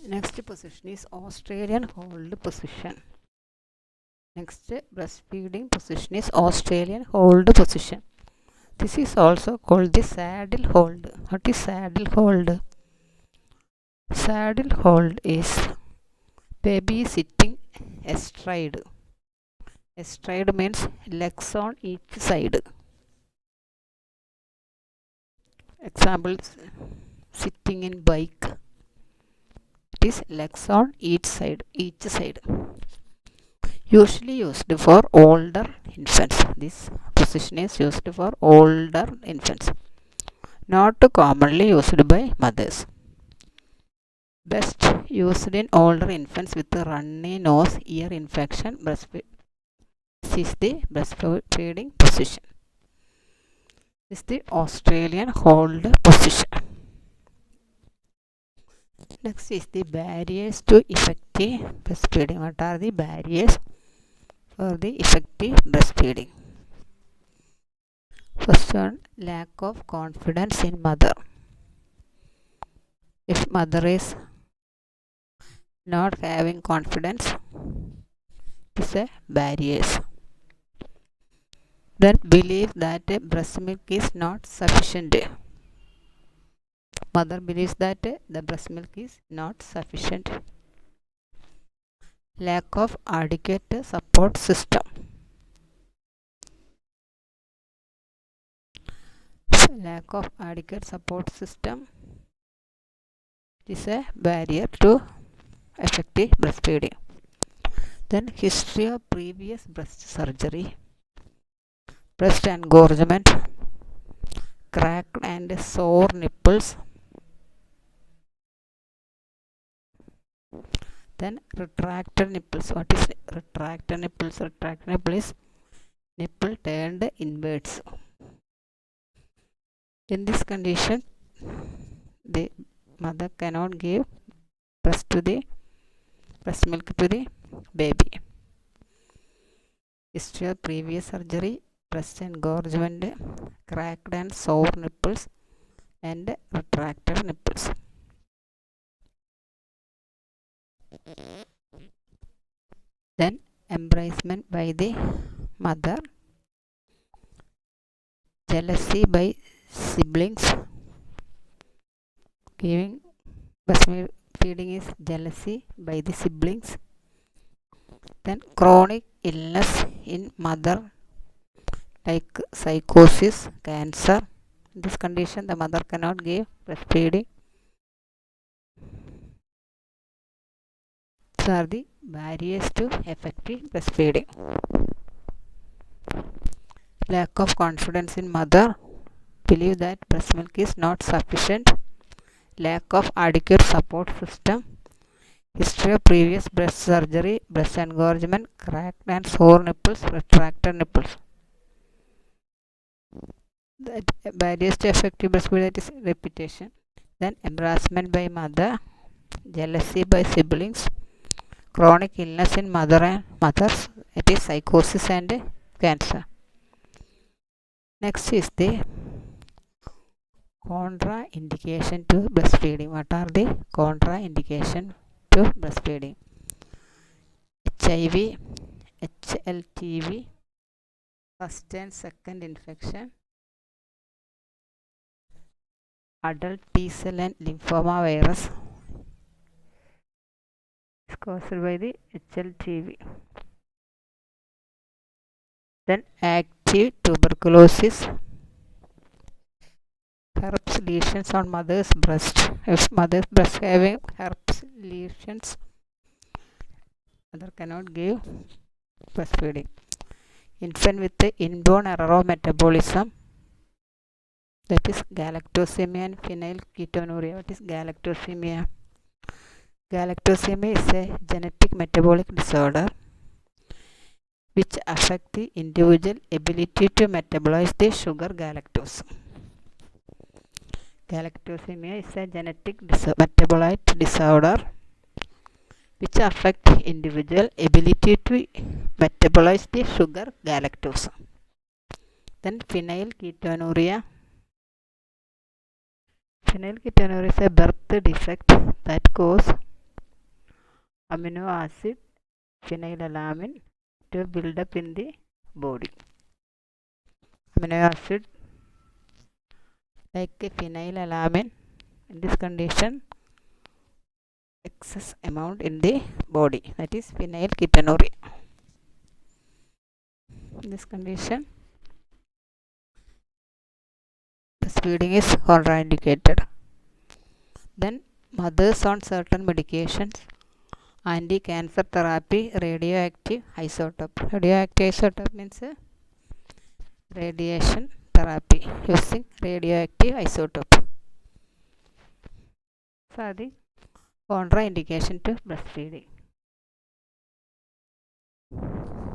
Next position is Australian hold position. Next breastfeeding position is Australian hold position. This is also called the saddle hold. What is saddle hold? Saddle hold is baby sitting astride. Astride means legs on each side. Examples: sitting in bike. It is legs on each side. Usually used for older infants. This position is used for older infants, not commonly used by mothers. Best used in older infants with runny nose, ear infection. This is the breastfeeding position. This is the Australian hold position. Next is the barriers to effective breastfeeding. What are the barriers for the effective breastfeeding? First one, lack of confidence in mother. If mother is not having confidence, it is a barriers. Then believe that breast milk is not sufficient. Mother believes that the breast milk is not sufficient. Lack of adequate support system. Lack of adequate support system is a barrier to effective breastfeeding. Then history of previous breast surgery, breast engorgement, cracked and sore nipples. Then retracted nipples. What is retracted nipples? Retracted nipple is nipple turned inwards. In this condition, the mother cannot give breast milk to the baby. History of previous surgery, breast engorgement, cracked and sore nipples, and retracted nipples. Then embracement by the mother, jealousy by siblings. Giving breastfeeding is jealousy by the siblings. Then chronic illness in mother like psychosis, cancer. In this condition, the mother cannot give breastfeeding. These are the barriers to effective breastfeeding. Lack of confidence in mother, believe that breast milk is not sufficient. Lack of adequate support system, history of previous breast surgery, breast engorgement, cracked and sore nipples, retracted nipples. That barriers to effective breastfeeding, that is repetition. Then embarrassment by mother, jealousy by siblings, chronic illness in mothers, it is psychosis and cancer. Next is the contraindication to breastfeeding. What are the contraindication to breastfeeding? HIV, HLTV, first and second infection, adult T-cell and lymphoma virus is caused by the HLTV. Then active tuberculosis, herpes lesions on mother's breast. If mother's breast having herpes lesions, mother cannot give breastfeeding. Infant with the inborn error of metabolism, that is galactosemia and phenylketonuria. What is galactosemia? Galactosemia is a genetic metabolic disorder which affects the individual ability to metabolize the sugar galactose. Galactosemia is a genetic metabolite disorder which affects individual ability to metabolize the sugar galactose. Then phenylketonuria. Phenylketonuria is a birth defect that causes amino acid phenylalanine to build up in the body. Amino acid like phenylalanine, in this condition excess amount in the body, that is phenylketonuria. In this condition breastfeeding is contraindicated. Then mothers on certain medications, anti-cancer therapy, radioactive isotope. Radioactive isotope means radiation therapy using radioactive isotope. So the contraindication to breastfeeding.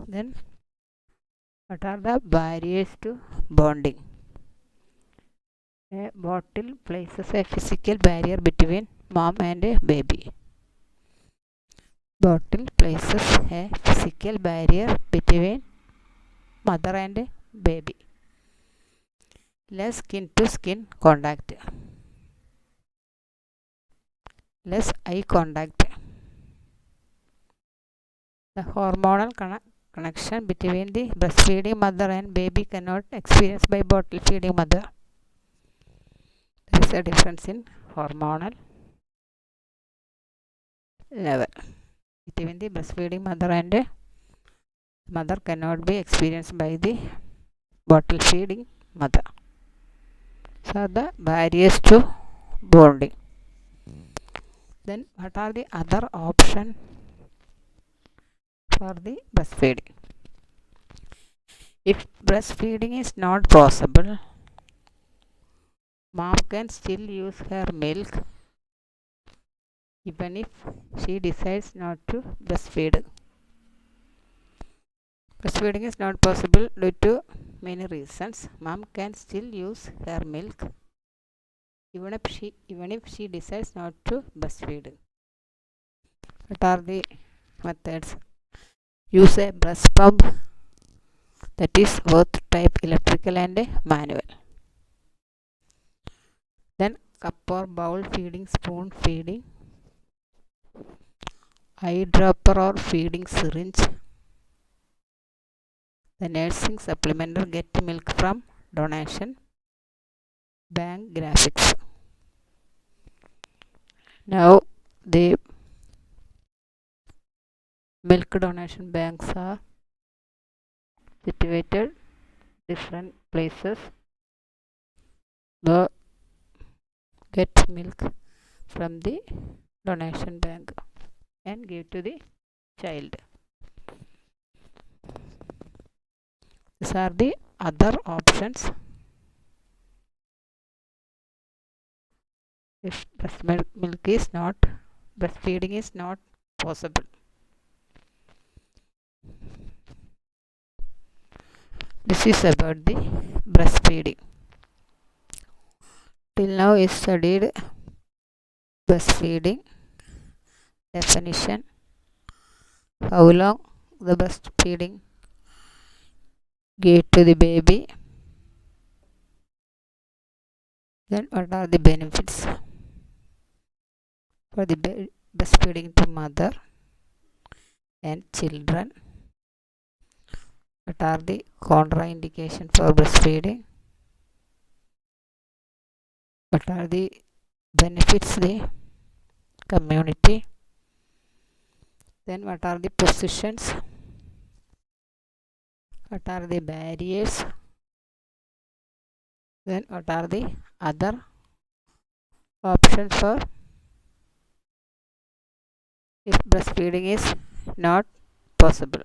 Then what are the barriers to bonding? A bottle places a physical barrier between mom and a baby. Bottle places a physical barrier between mother and baby. Less skin to skin contact. Less eye contact. The hormonal connection between the breastfeeding mother and baby cannot experience by bottle feeding mother. There is a difference in hormonal level between the breastfeeding mother and mother cannot be experienced by the bottle feeding mother. So the barriers to bonding. Then what are the other options for the breastfeeding? If breastfeeding is not possible, mom can still use her milk even if she decides not to breastfeed. Breastfeeding is not possible due to many reasons. Mom can still use her milk even if she decides not to breastfeed. What are the methods? Use a breast pump, that is both type electrical and manual. Then cup or bowl feeding, spoon feeding, eyedropper or feeding syringe. The nursing supplementer get milk from donation bank graphics. Now the milk donation banks are situated different places. The get milk from the donation bank and give to the child. These are the other options if breastfeeding is not possible. This is about the breastfeeding. Till now is studied breastfeeding, definition, how long the breastfeeding give to the baby, then what are the benefits for the breastfeeding to mother and children, what are the contraindications for breastfeeding, what are the benefits the community, then what are the positions, what are the barriers, then what are the other options for if breastfeeding is not possible.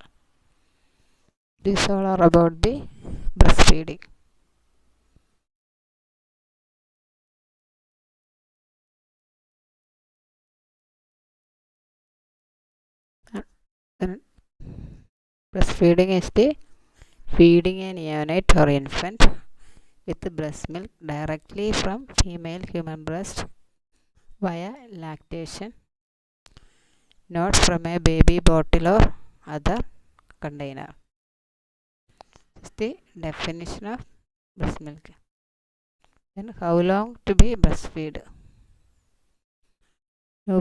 These all are about the breastfeeding. Then breastfeeding is the feeding a neonate or infant with breast milk directly from female human breast via lactation, not from a baby bottle or other container. This is the definition of breast milk. Then how long to be breastfed?